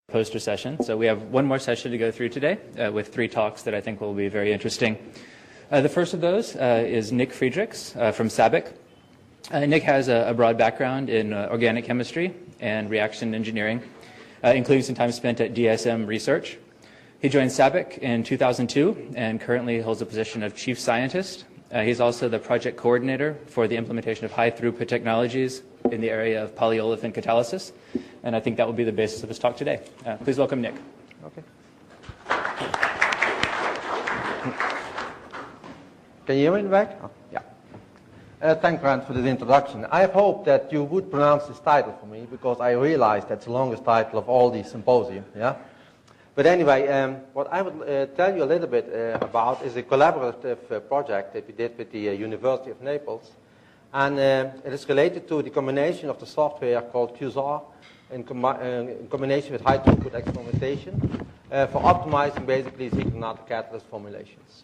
Poster session. So we have one more session to go through today with 3 talks that I think will be very interesting. The first of those is Nick Friederichs from SABIC. Nick has a broad background in organic chemistry and reaction engineering, including some time spent at DSM Research. He joined SABIC in 2002 and currently holds the position of Chief Scientist. He's also the project coordinator for the implementation of high throughput technologies in the area of polyolefin catalysis. And I think that will be the basis of his talk today. Please welcome Nick. Okay. Can you hear me in the back? Oh, yeah. Thank Grant for this introduction. I hope that you would pronounce this title for me because I realize that's the longest title of all the symposium. Yeah. But anyway, what I would tell you a little bit about is a collaborative project that we did with the University of Naples. And it is related to the combination of the software called QSAR in combination with high throughput experimentation for optimizing basically signal catalyst formulations.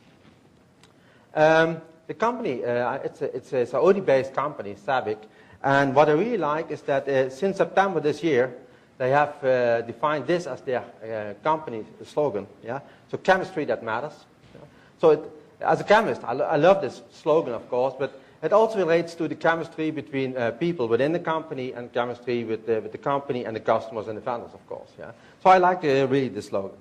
The company, it's a Saudi-based company, SABIC, and what I really like is that since September this year, they have defined this as their company slogan. Yeah? So chemistry that matters. Yeah? So as a chemist, I love this slogan, of course, but it also relates to the chemistry between people within the company and chemistry with the company and the customers and the vendors, of course. Yeah? So I like really the slogan.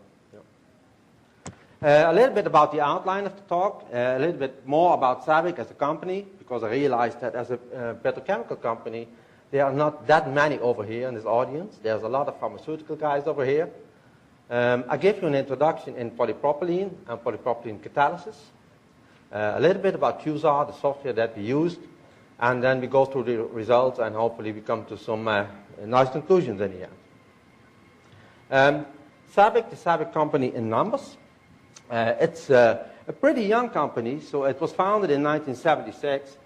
Yeah. A little bit about the outline of the talk, a little bit more about SABIC as a company, because I realized that as a petrochemical company, there are not that many over here in this audience. There's a lot of pharmaceutical guys over here. I give you an introduction in polypropylene and polypropylene catalysis. A little bit about QSAR, the software that we used, and then we go through the results and hopefully we come to some nice conclusions in the end. SABIC, the SABIC company in numbers. It's a pretty young company, so it was founded in 1976,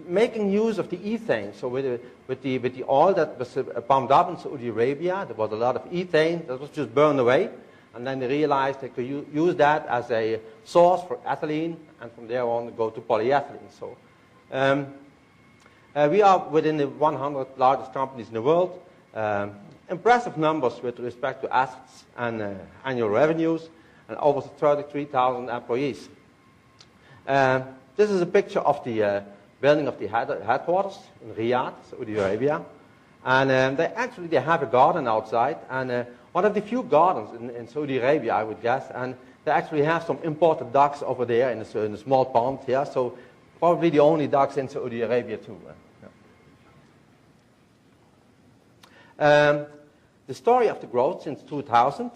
making use of the ethane. So with the oil that was pumped up in Saudi Arabia, there was a lot of ethane that was just burned away. And then they realized they could use that as a source for ethylene, and from there on go to polyethylene. So we are within the 100 largest companies in the world. Impressive numbers with respect to assets and annual revenues, and over 33,000 employees. This is a picture of the building of the headquarters in Riyadh, Saudi Arabia. And they have a garden outside, and one of the few gardens in Saudi Arabia, I would guess, and they actually have some imported ducks over there in a small pond here, so probably the only ducks in Saudi Arabia too. Yeah. The story of the growth since 2000.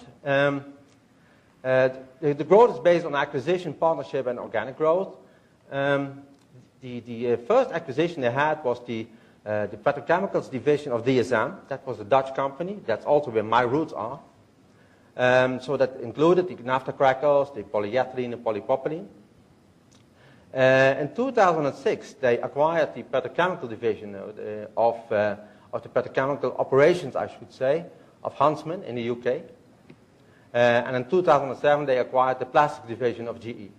The growth is based on acquisition, partnership, and organic growth. The first acquisition they had was the petrochemicals division of DSM. That was a Dutch company. That's also where my roots are. So that included the naphtha crackers, the polyethylene and polypropylene. In 2006, they acquired the petrochemical division of the petrochemical operations, I should say, of Huntsman in the UK. And in 2007, they acquired the plastic division of GE.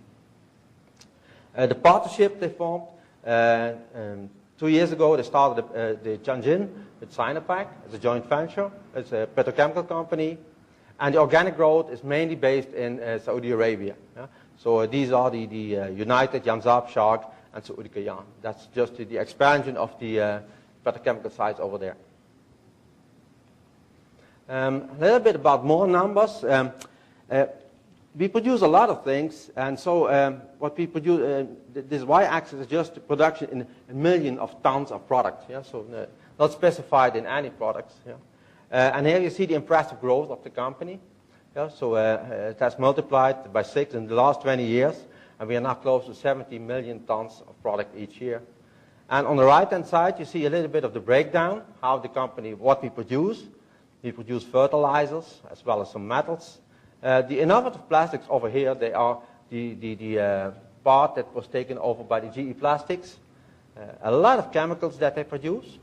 The partnership they formed 2 years ago, they started the Tianjin with Sinopec as a joint venture. It's a petrochemical company. And the organic growth is mainly based in Saudi Arabia. Yeah? So these are the United, Yanzab, Shark, and Saudi Qayan. That's just the expansion of the petrochemical sites over there. A little bit about more numbers. We produce a lot of things, and so what we produce, this y-axis is just the production in a million of tons of product, yeah? So not specified in any products. Yeah? And here you see the impressive growth of the company. Yeah? So it has multiplied by 6 in the last 20 years, and we are now close to 70 million tons of product each year. And on the right-hand side, you see a little bit of the breakdown, how the company, what we produce. We produce fertilizers as well as some metals. The innovative plastics over here, they are the part that was taken over by the GE Plastics. A lot of chemicals that they produce,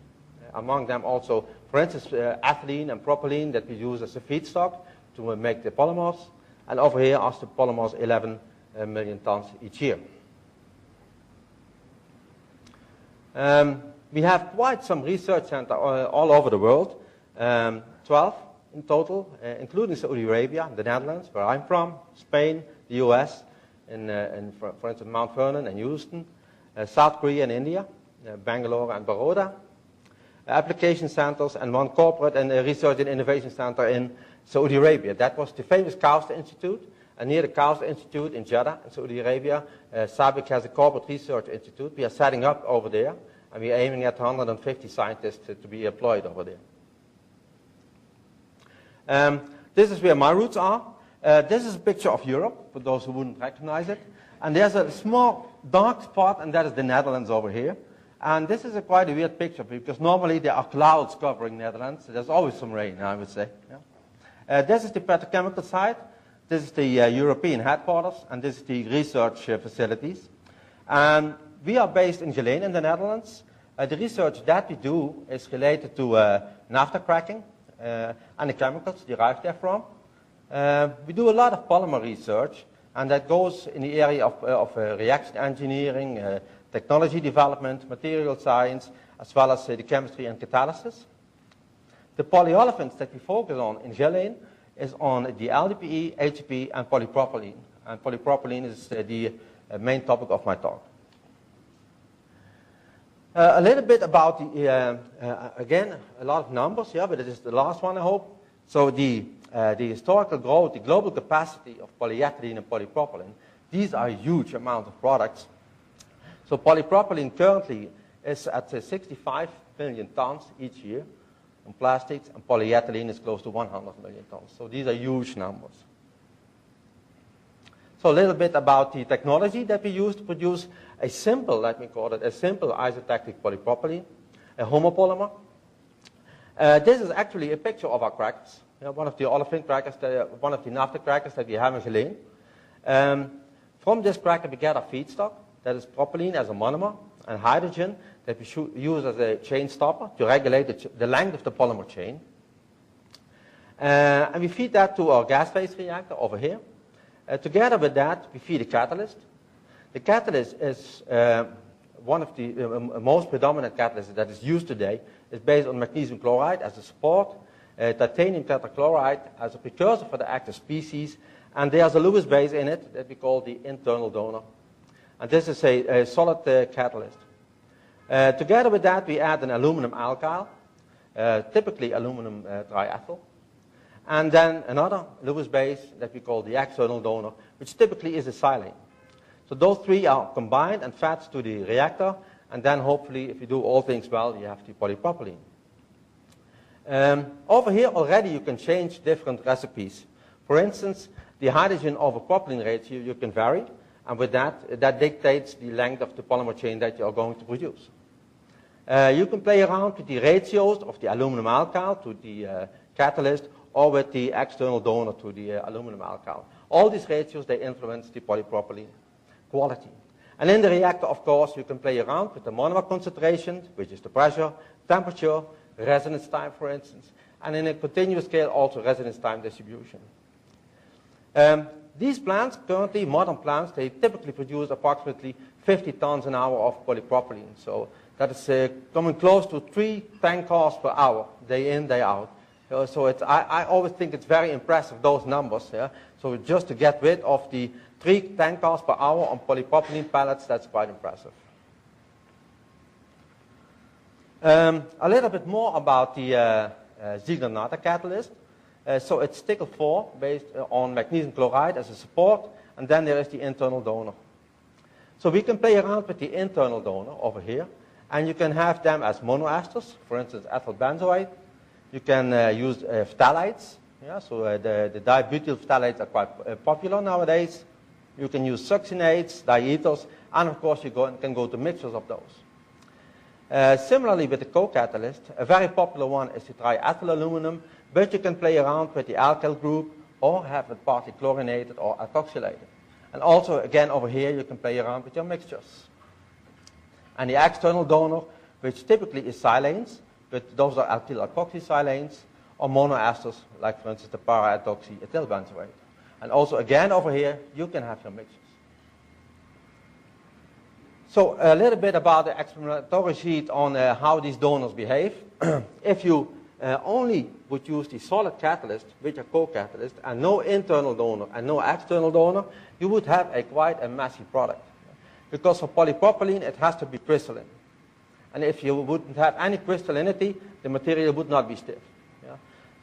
among them also, for instance, ethylene and propylene that we use as a feedstock to make the polymers. And over here are the polymers, 11 million tons each year. We have quite some research centers all over the world, 12 in total, including Saudi Arabia, the Netherlands, where I'm from, Spain, the US, for instance, Mount Vernon and Houston, South Korea and India, Bangalore and Baroda, application centers, and one corporate and research and innovation center in Saudi Arabia. That was the famous QSAR Institute. And near the QSAR Institute in Jeddah, in Saudi Arabia, SABIC has a corporate research institute. We are setting up over there, and we are aiming at 150 scientists to be employed over there. This is where my roots are. This is a picture of Europe, for those who wouldn't recognize it. And there's a small dark spot, and that is the Netherlands over here. And this is quite a weird picture, because normally there are clouds covering Netherlands. There's always some rain, I would say. Yeah. This is the petrochemical side. This is the European headquarters, and this is the research facilities. And we are based in Geleen in the Netherlands. The research that we do is related to naphtha cracking and the chemicals derived therefrom. We do a lot of polymer research, and that goes in the area of reaction engineering, technology development, material science, as well as the chemistry and catalysis. The polyolefins that we focus on in Geleen is on the LDPE, HTP, and polypropylene. And polypropylene is the main topic of my talk. A little bit about the, again, a lot of numbers, yeah, but it is the last one, I hope. So the historical growth, the global capacity of polyethylene and polypropylene, these are huge amounts of products. So polypropylene currently is at 65 million tons each year in plastics, and polyethylene is close to 100 million tons. So these are huge numbers. So a little bit about the technology that we use to produce a simple, let me call it, a simple isotactic polypropylene, a homopolymer. This is actually a picture of our crackers. One of the olefin crackers, one of the naphtha crackers that we have in Geleen. From this cracker we get a feedstock, that is propylene as a monomer, and hydrogen that we use as a chain stopper to regulate the length of the polymer chain. And we feed that to our gas phase reactor over here. Together with that, we feed a catalyst. The catalyst is one of the most predominant catalysts that is used today. It's based on magnesium chloride as a support, titanium tetrachloride as a precursor for the active species, and there's a Lewis base in it that we call the internal donor. And this is a solid catalyst. Together with that, we add an aluminum alkyl, typically aluminum triethyl, and then another Lewis base that we call the external donor, which typically is a silane. So those three are combined and fed to the reactor, and then hopefully, if you do all things well, you have the polypropylene. Over here already you can change different recipes. For instance, the hydrogen over propylene ratio you can vary, and with that dictates the length of the polymer chain that you are going to produce. You can play around with the ratios of the aluminum alkyl to the catalyst, or with the external donor to the aluminum alkyl. All these ratios, they influence the polypropylene quality. And in the reactor, of course, you can play around with the monomer concentration, which is the pressure, temperature, residence time, for instance, and in a continuous scale, also residence time distribution. These plants, currently modern plants, they typically produce approximately 50 tons an hour of polypropylene. So that is coming close to 3 tank cars per hour, day in, day out. So I always think it's very impressive, those numbers. Yeah? So just to get rid of the 3 tank cars per hour on polypropylene pellets, that's quite impressive. A little bit more about the Ziegler-Natta catalyst. So it's stickle 4 based on magnesium chloride as a support, and then there is the internal donor. So we can play around with the internal donor over here, and you can have them as monoesters, for instance, ethyl benzoate. You can use phthalates. Yeah, so the dibutyl phthalates are quite popular nowadays. You can use succinates, diethers, and of course you can go to mixtures of those. Similarly with the co-catalyst, a very popular one is the triethyl aluminum, but you can play around with the alkyl group or have it partly chlorinated or ethoxylated. And also, again, over here, you can play around with your mixtures. And the external donor, which typically is silanes, but those are alkyl alkoxy silanes, or monoesters, like, for instance, the para-ethoxy ethyl benzoate. And also, again, over here, you can have your mixtures. So a little bit about the explanatory sheet on how these donors behave. If you only would use the solid catalyst, which are co-catalyst, and no internal donor and no external donor, you would have quite a messy product. Because for polypropylene, it has to be crystalline. And if you wouldn't have any crystallinity, the material would not be stiff. Yeah?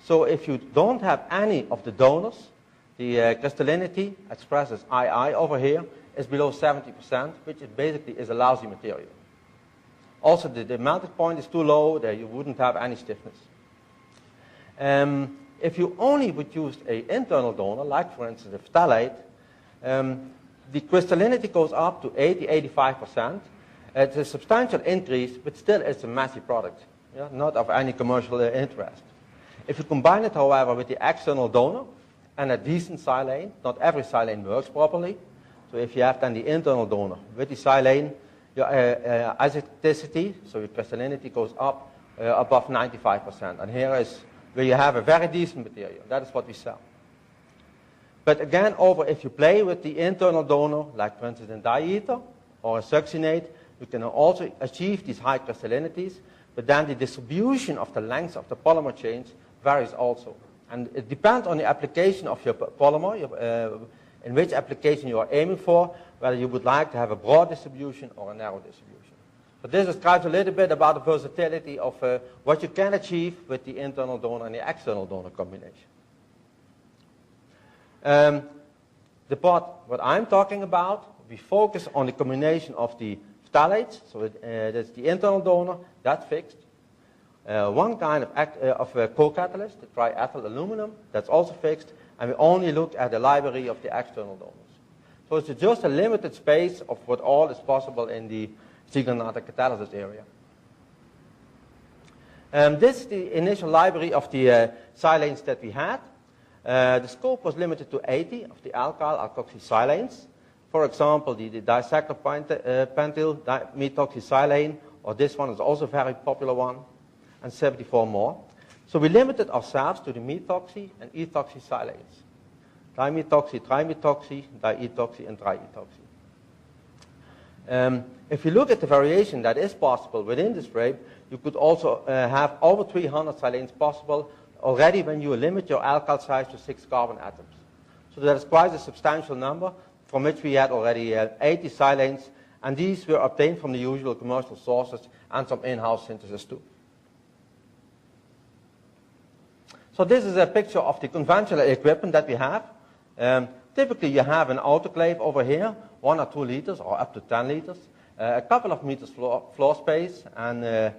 So if you don't have any of the donors, the crystallinity, expressed as II over here, is below 70%, which basically is a lousy material. Also, the melting point is too low, there you wouldn't have any stiffness. If you only would use an internal donor, like for instance a phthalate, the crystallinity goes up to 80–85%. It's a substantial increase, but still it's a messy product, yeah? Not of any commercial interest. If you combine it, however, with the external donor and a decent silane, not every silane works properly. So if you have then the internal donor with the silane, your acidicity, so your crystallinity goes up above 95%. And here is where you have a very decent material. That is what we sell. But again, if you play with the internal donor, like for instance in diether or a succinate, you can also achieve these high crystallinities, but then the distribution of the length of the polymer chains varies also. And it depends on the application of your polymer, in which application you are aiming for, whether you would like to have a broad distribution or a narrow distribution. So this describes a little bit about the versatility of what you can achieve with the internal donor and the external donor combination. The part what I'm talking about, we focus on the combination of the phthalates, so that's the internal donor, that's fixed. One kind of co-catalyst, the triethyl aluminum, that's also fixed, and we only look at the library of the external donors. So it's just a limited space of what all is possible in the Ziegler-Natta catalysis area. This is the initial library of the silanes that we had. The scope was limited to 80 of the alkyl alkoxysilanes. For example, the disaccharpentyl methoxysilane, or this one is also a very popular one, and 74 more. So we limited ourselves to the methoxy and ethoxysilanes. Dimethoxy, trimethoxy, diethoxy, and triethoxy. If you look at the variation that is possible within this grape, you could also have over 300 silanes possible already when you limit your alkyl size to 6 carbon atoms. So that is quite a substantial number, from which we had already 80 silanes, and these were obtained from the usual commercial sources and some in-house synthesis too. So this is a picture of the conventional equipment that we have. Typically you have an autoclave over here, 1 or 2 liters or up to 10 liters, a couple of meters floor space, and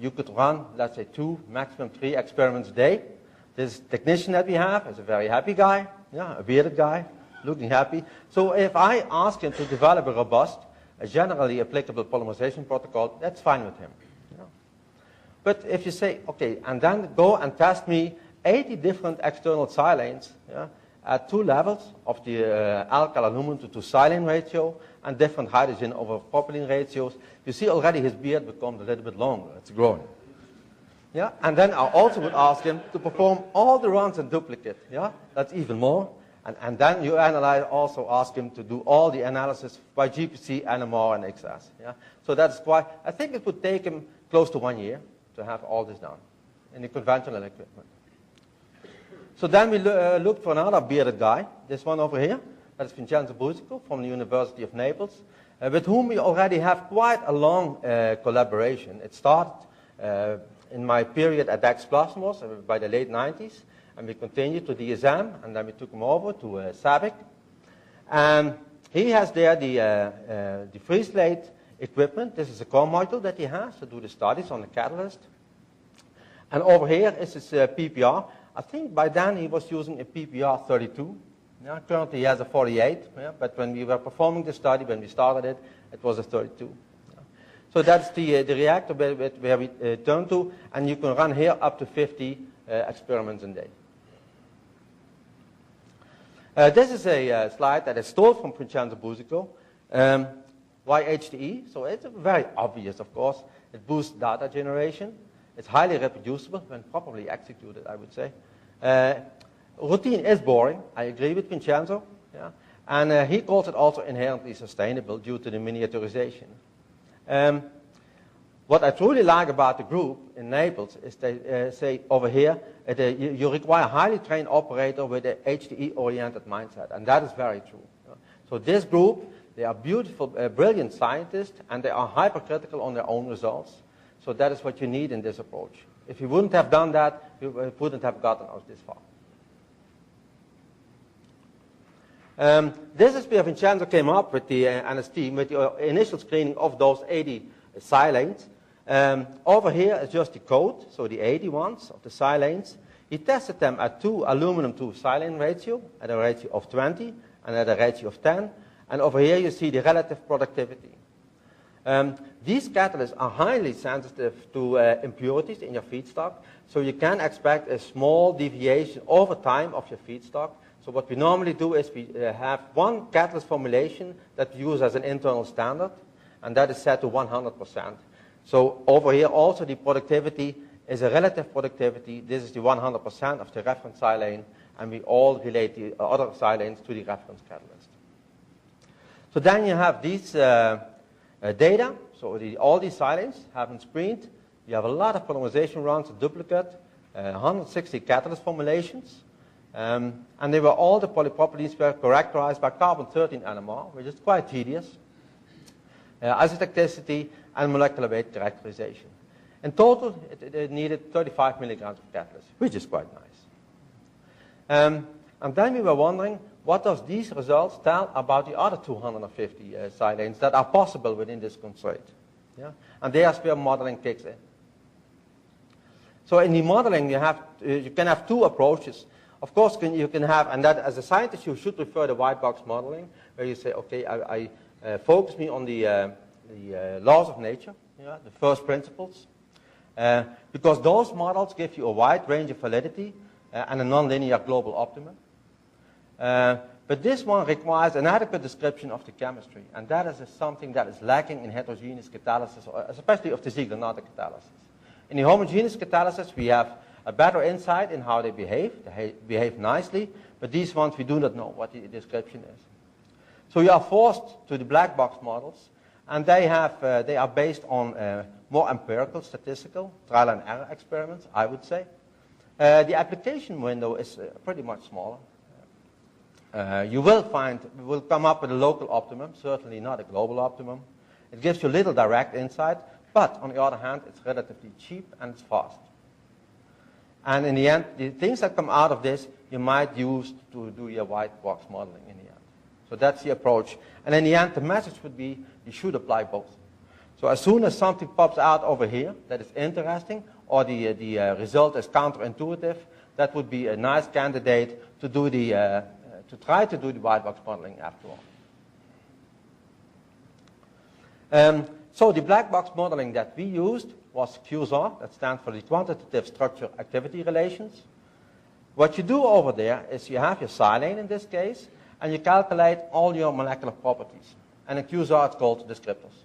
you could run, let's say, 2, maximum 3 experiments a day. This technician that we have is a very happy guy, yeah, a bearded guy, looking happy. So if I ask him to develop a robust, a generally applicable polymerization protocol, that's fine with him. Yeah. But if you say, okay, and then go and test me 80 different external silanes, yeah, at 2 levels of the alkyl aluminum to silane ratio and different hydrogen over propylene ratios, you see already his beard becomes a little bit longer. It's growing. Yeah? And then I also would ask him to perform all the runs in duplicate. Yeah? That's even more. And then you also ask him to do all the analysis by GPC, NMR, and XS. Yeah? So that's why I think it would take him close to 1 year to have all this done in the conventional equipment. So then we looked for another bearded guy, this one over here. That's Vincenzo Busico from the University of Naples, with whom we already have quite a long collaboration. It started in my period at Dex Plasmos by the late 90s, and we continued to DSM, and then we took him over to SABIC. And he has there the free slate equipment. This is a core module that he has to do the studies on the catalyst. And over here is his PPR. I think by then he was using a PPR 32. Yeah, currently he has a 48, yeah, but when we were performing the study, when we started it, it was a 32. Yeah. So that's the reactor where we turn to, and you can run here up to 50 experiments a day. This is a slide that is stored from Vincenzo Busico. Why HTE? So it's very obvious, of course. It boosts data generation. It's highly reproducible when properly executed, I would say. Routine is boring. I agree with Vincenzo. Yeah? And he calls it also inherently sustainable due to the miniaturization. What I truly like about the group in Naples is they say over here, you require a highly trained operator with an HTE-oriented mindset, and that is very true. So this group, they are beautiful, brilliant scientists, and they are hypercritical on their own results. So that is what you need in this approach. If you wouldn't have done that, you wouldn't have gotten us this far. This is where Vincenzo came up with the and his team with the initial screening of those 80 silanes. Over here is just the code, so the 80 ones of the silanes. He tested them at 2 aluminum to silane ratio, at a ratio of 20 and at a ratio of 10. And over here you see the relative productivity. These catalysts are highly sensitive to impurities in your feedstock, so you can expect a small deviation over time of your feedstock. So what we normally do is we have one catalyst formulation that we use as an internal standard, and that is set to 100%. So over here also the productivity is a relative productivity. This is the 100% of the reference silane, and we all relate the other silanes to the reference catalyst. So then you have these data. So all these silanes have been screened. You have a lot of polymerization runs, a duplicate, 160 catalyst formulations. And they were all the polypropylenes were characterized by carbon-13 NMR, which is quite tedious, isotacticity, and molecular weight characterization. In total, it needed 35 milligrams of catalyst, which is quite nice. And then we were wondering, what does these results tell about the other 250 silanes that are possible within this constraint? Yeah? And there's where modeling kicks in. So in the modeling, you can have two approaches. Of course, you can have, and that as a scientist, you should prefer the white box modeling, where you say, okay, I focus me on the laws of nature, the first principles, because those models give you a wide range of validity and a nonlinear global optimum. But this one requires an adequate description of the chemistry, and that is something that is lacking in heterogeneous catalysis, especially of the Ziegler-Natta catalysis. In the homogeneous catalysis, we have a better insight in how they behave. They behave nicely, but these ones we do not know what the description is. So you are forced to the black box models, and they are based on more empirical, statistical, trial and error experiments, I would say. The application window is pretty much smaller. You will come up with a local optimum, certainly not a global optimum. It gives you little direct insight, but on the other hand, it's relatively cheap and it's fast. And in the end, the things that come out of this, you might use to do your white box modeling in the end. So that's the approach. And in the end, the message would be, you should apply both. So as soon as something pops out over here that is interesting, or the result is counterintuitive, that would be a nice candidate to do to try to do the white box modeling after all. So the black box modeling that we used was QSAR, that stands for the Quantitative Structure Activity Relations. What you do over there is you have your silane in this case, and you calculate all your molecular properties. And in QSAR it's called descriptors.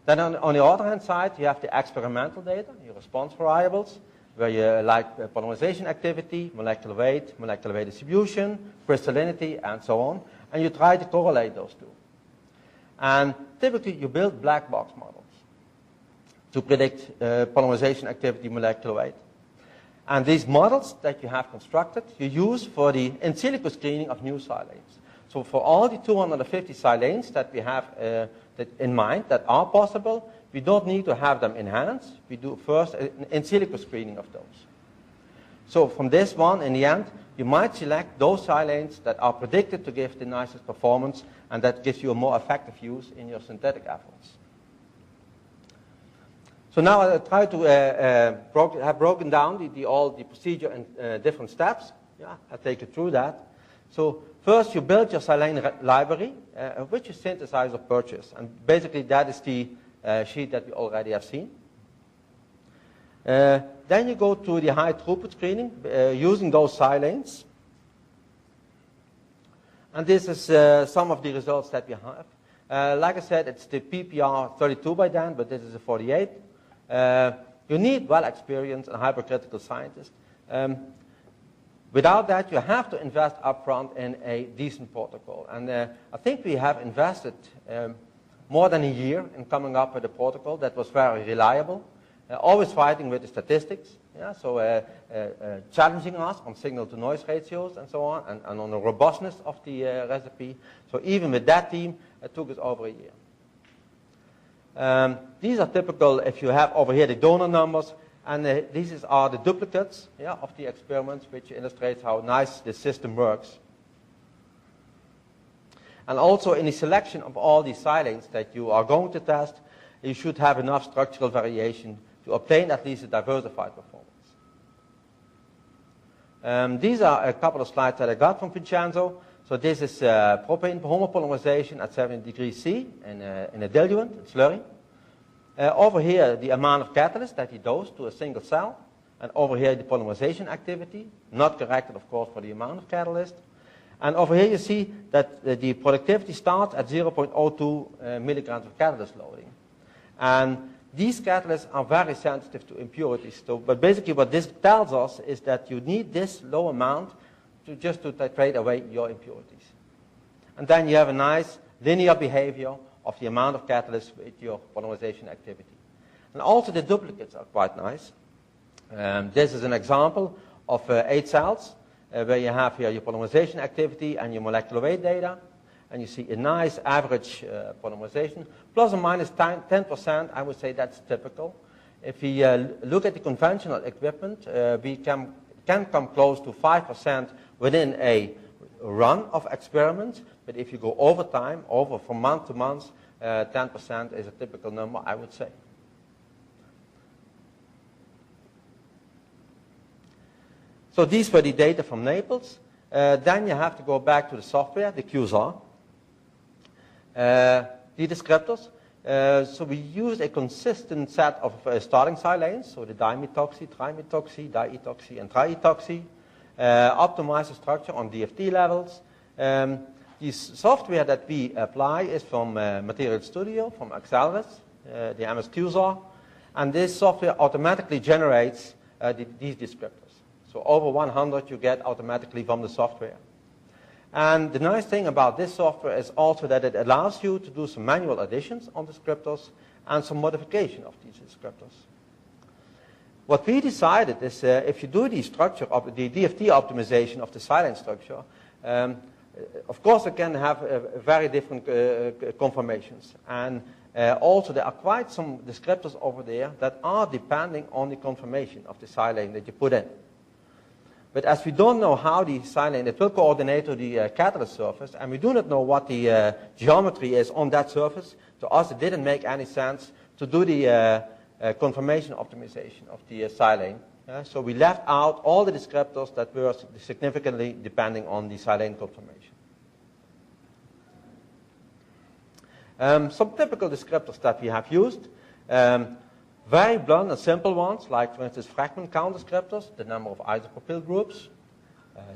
Then on the other hand side, you have the experimental data, your response variables, where you like polymerization activity, molecular weight distribution, crystallinity, and so on. And you try to correlate those two. And typically you build black box models to predict polymerization activity, molecular weight. And these models that you have constructed, you use for the in silico screening of new silanes. So for all the 250 silanes that we have in mind that are possible, we don't need to have them in hand. We do first an in silico screening of those. So from this one, in the end, you might select those silanes that are predicted to give the nicest performance, and that gives you a more effective use in your synthetic efforts. So now I try to have broken down all the procedure in different steps. Yeah, I'll take you through that. So first you build your silane library, which you synthesize or purchase. And basically that is the sheet that we already have seen. Then you go to the high throughput screening using those silanes. And this is some of the results that we have. Like I said, it's the PPR 32 by then, but this is a 48. You need well-experienced and hypercritical scientists. Without that, you have to invest upfront in a decent protocol. And I think we have invested more than a year in coming up with a protocol that was very reliable, always fighting with the statistics, yeah, so challenging us on signal-to-noise ratios and so on, and on the robustness of the recipe. So even with that team, it took us over a year. These are typical, if you have over here the donor numbers, and these are the duplicates, yeah, of the experiments, which illustrates how nice the system works. And also in the selection of all these silanes that you are going to test, you should have enough structural variation to obtain at least a diversified performance. These are a couple of slides that I got from Vincenzo. So this is propane homopolymerization at 70 degrees C in a diluent, it's slurry. Over here, the amount of catalyst that he dosed to a single cell. And over here, the polymerization activity, not corrected, of course, for the amount of catalyst. And over here, you see that the productivity starts at 0.02 milligrams of catalyst loading. And these catalysts are very sensitive to impurities. So, but basically, what this tells us is that you need this low amount just to titrate away your impurities. And then you have a nice linear behavior of the amount of catalyst with your polymerization activity. And also the duplicates are quite nice. This is an example of 8 cells where you have here your polymerization activity and your molecular weight data. And you see a nice average polymerization, plus or minus 10%, I would say that's typical. If we look at the conventional equipment, we can come close to 5% within a run of experiments. But if you go over time, from month to month, 10% is a typical number, I would say. So these were the data from Naples. Then you have to go back to the software, the QSAR. The descriptors. So we use a consistent set of starting silanes, so the dimethoxy, trimethoxy, diethoxy, and triethoxy. Optimize the structure on DFT levels. The software that we apply is from Material Studio, from Acknowledgements, the MS-QSAR. And this software automatically generates these descriptors. So over 100 you get automatically from the software. And the nice thing about this software is also that it allows you to do some manual additions on descriptors and some modification of these descriptors. What we decided is if you do the structure of the DFT optimization of the silane structure, of course it can have very different conformations. And also there are quite some descriptors over there that are depending on the conformation of the silane that you put in. But as we don't know how the silane, it will coordinate to the catalyst surface, and we do not know what the geometry is on that surface, to us it didn't make any sense to do the conformation optimization of the silane. So we left out all the descriptors that were significantly depending on the silane conformation. Some typical descriptors that we have used. Very blunt and simple ones, like for instance fragment count descriptors, the number of isopropyl groups.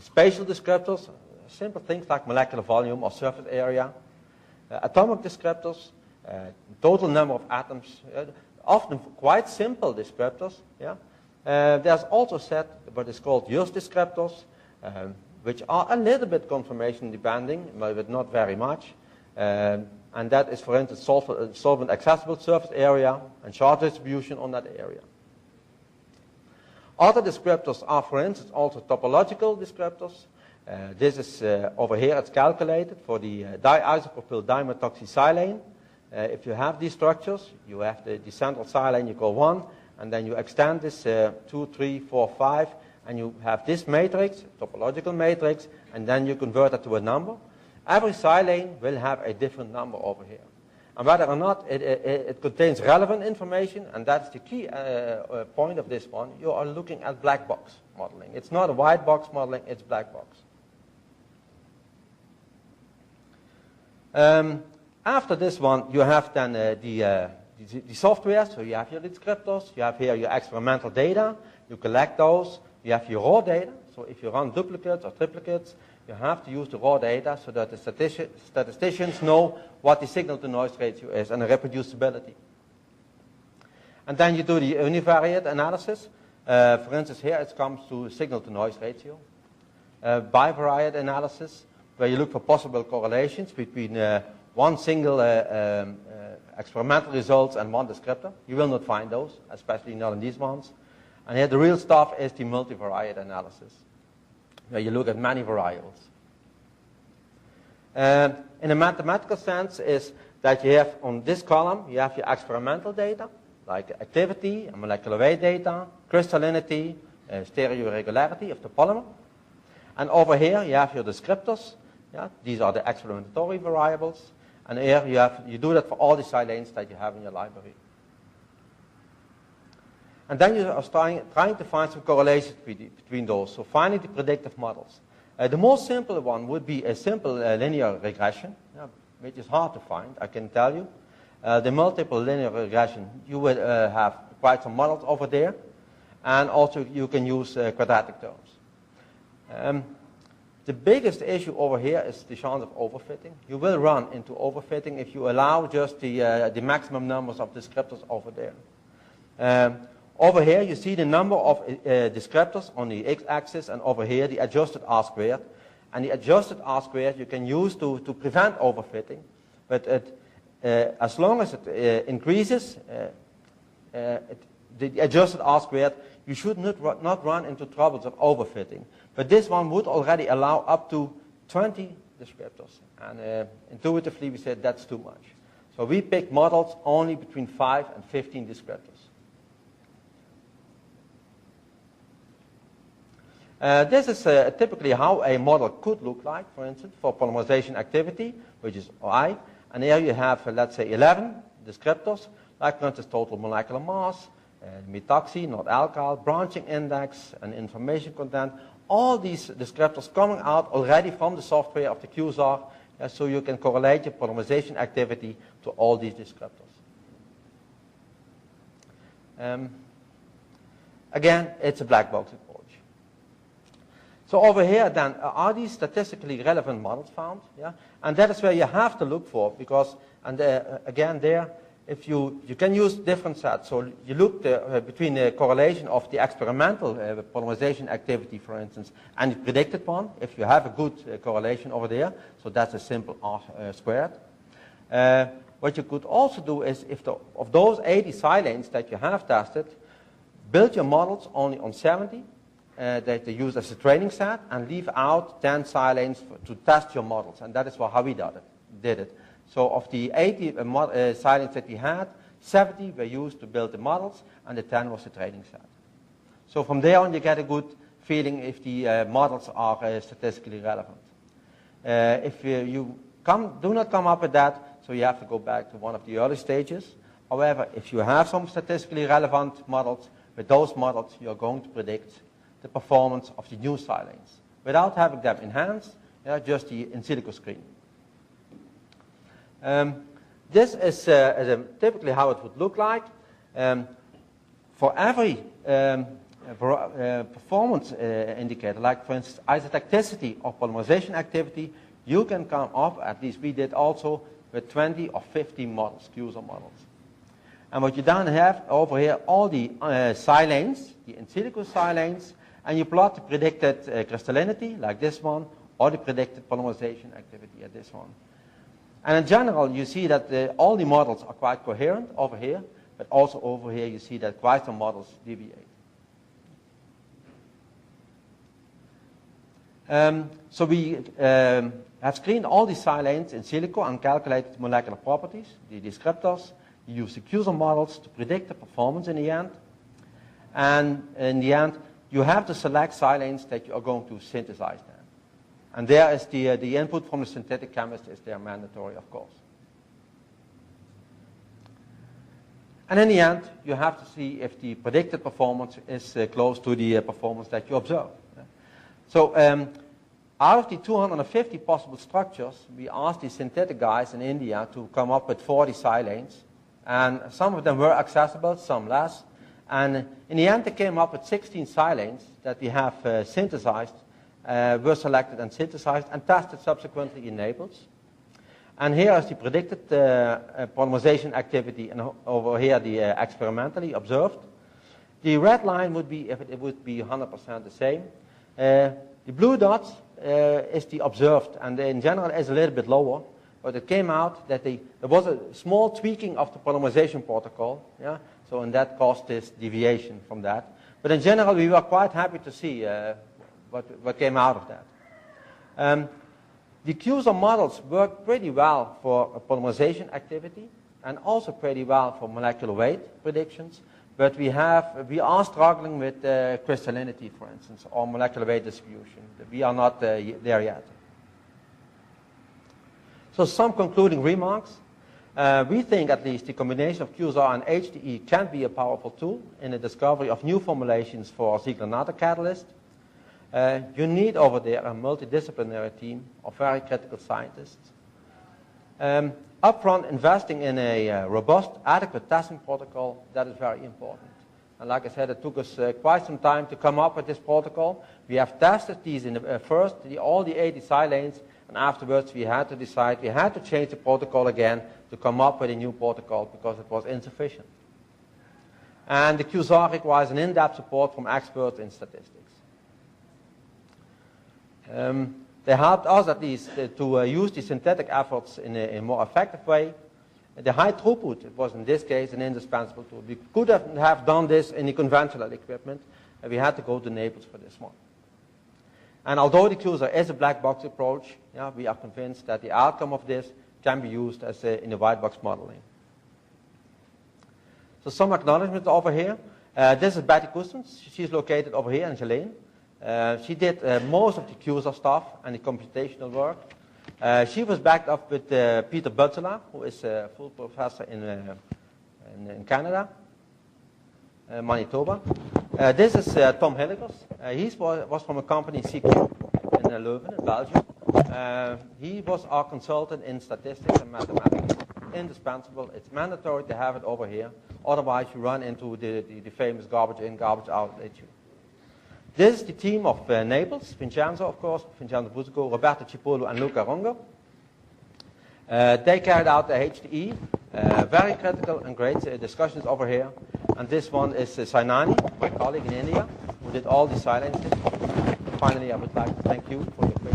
Spatial descriptors, simple things like molecular volume or surface area. Atomic descriptors, total number of atoms, often quite simple descriptors. Yeah? There's also a set what is called use descriptors, which are a little bit conformation depending, but not very much. And that is, for instance, solvent accessible surface area and charge distribution on that area. Other descriptors are, for instance, also topological descriptors. This is over here, it's calculated for the diisopropyl dimethoxysilane. If you have these structures, you have the central silane you call 1, and then you extend this 2, 3, 4, 5, and you have this matrix, topological matrix, and then you convert it to a number. Every silane will have a different number over here. And whether or not it contains relevant information, and that's the key point of this one, you are looking at black box modeling. It's not a white box modeling, it's black box. After this one, you have then the software, so you have your descriptors, you have here your experimental data, you collect those, you have your raw data, so if you run duplicates or triplicates, you have to use the raw data so that the statisticians know what the signal-to-noise ratio is and the reproducibility. And then you do the univariate analysis. For instance, here it comes to signal-to-noise ratio. Bivariate analysis, where you look for possible correlations between one single experimental results and one descriptor. You will not find those, especially not in these ones. And here the real stuff is the multivariate analysis, where you look at many variables. In a mathematical sense is that you have on this column, you have your experimental data, like activity, and molecular weight data, crystallinity, stereoregularity of the polymer. And over here you have your descriptors. Yeah? These are the experimentatory variables. And here you do that for all the silanes that you have in your library. And then you are trying to find some correlations between those. So finding the predictive models. The most simple one would be a simple linear regression, which is hard to find, I can tell you. The multiple linear regression, you will have quite some models over there. And also you can use quadratic terms. The biggest issue over here is the chance of overfitting. You will run into overfitting if you allow just the maximum numbers of descriptors over there. Over here you see the number of descriptors on the x-axis, and over here the adjusted R-squared. And the adjusted R-squared you can use to prevent overfitting. But as long as it increases, the adjusted R-squared, you should not run into troubles of overfitting. But this one would already allow up to 20 descriptors. And intuitively we said that's too much. So we picked models only between 5 and 15 descriptors. This is typically how a model could look like, for instance, for polymerization activity, which is I. And here you have, let's say, 11 descriptors, like, for instance, total molecular mass, methoxy, not alkyl, branching index, and information content. All these descriptors coming out already from the software of the QSAR, so you can correlate your polymerization activity to all these descriptors. Again, it's a black box approach. So over here then, are these statistically relevant models found? Yeah? And that is where you have to look for, because, and again there, if you can use different sets. So you look between the correlation of the experimental polymerization activity, for instance, and the predicted one, if you have a good correlation over there. So that's a simple R squared. What you could also do is, if of those 80 silanes that you have tested, build your models only on 70 that they use as a training set, and leave out 10 silanes to test your models. And that is how we did it. So of the 80 silanes that we had, 70 were used to build the models, and the 10 was the training set. So from there on, you get a good feeling if the models are statistically relevant. If you do not come up with that, so you have to go back to one of the early stages. However, if you have some statistically relevant models, with those models, you're going to predict the performance of the new silanes without having them enhanced, just the in silico screen. This is typically how it would look like. For every performance indicator, like for instance isotacticity or polymerization activity, you can come up, at least we did also, with 20 or 50 models, QSAR models. And what you then have over here, all the silanes, the in silico silanes, and you plot the predicted crystallinity, like this one, or the predicted polymerization activity at this one. And in general, you see that all the models are quite coherent over here, but also over here you see that quite some models deviate. So we have screened all the silanes in silico and calculated molecular properties, the descriptors. You use the QSAR models to predict the performance in the end. And in the end, you have to select silanes that you are going to synthesize then. And there is the input from the synthetic chemist is there mandatory, of course. And in the end, you have to see if the predicted performance is close to the performance that you observe. So out of the 250 possible structures, we asked the synthetic guys in India to come up with 40 silanes. And some of them were accessible, some less. And in the end, they came up with 16 silanes that we have synthesized, were selected and synthesized and tested subsequently in Naples. And here is the predicted polymerization activity, and over here the experimentally observed. The red line would be if it would be 100% the same. The blue dots is the observed, and in general is a little bit lower. but it came out that there was a small tweaking of the polymerization protocol, yeah? So and that caused this deviation from that. But in general, we were quite happy to see what came out of that. The QSAR models work pretty well for polymerization activity and also pretty well for molecular weight predictions. But we are struggling with crystallinity, for instance, or molecular weight distribution. We are not there yet. So some concluding remarks. We think at least the combination of QSAR and HTE can be a powerful tool in the discovery of new formulations for Ziegler-Natta catalyst. You need over there a multidisciplinary team of very critical scientists. Upfront investing in a robust, adequate testing protocol, that is very important. And like I said, it took us quite some time to come up with this protocol. We have tested these in first, all the 80 silanes, and afterwards we had to decide, we had to change the protocol again to come up with a new protocol because it was insufficient. And the QSAR requires an in-depth support from experts in statistics. They helped us at least to use the synthetic efforts in a more effective way. The high throughput was in this case an indispensable tool. We could have done this in the conventional equipment, and we had to go to Naples for this one. And although the QSAR is a black box approach, yeah, we are convinced that the outcome of this can be used as in the white box modeling. So some acknowledgements over here. This is Betty Cousins. She's located over here in Geleen. She did most of the QSAR stuff and the computational work. She was backed up with Peter Butzela, who is a full professor in Canada, Manitoba. This is Tom Hilligers. He was from a company, CQ, in Leuven, in Belgium. He was our consultant in statistics and mathematics. Indispensable. It's mandatory to have it over here. Otherwise, you run into the famous garbage in, garbage out issue. This is the team of Naples, Vincenzo, of course, Vincenzo Buzico, Roberto Cipollo, and Luca Rongo. They carried out the HTE, very critical and great discussions over here. And this one is Sainani, my colleague in India, who did all the silences. Finally, I would like to thank you for your patience.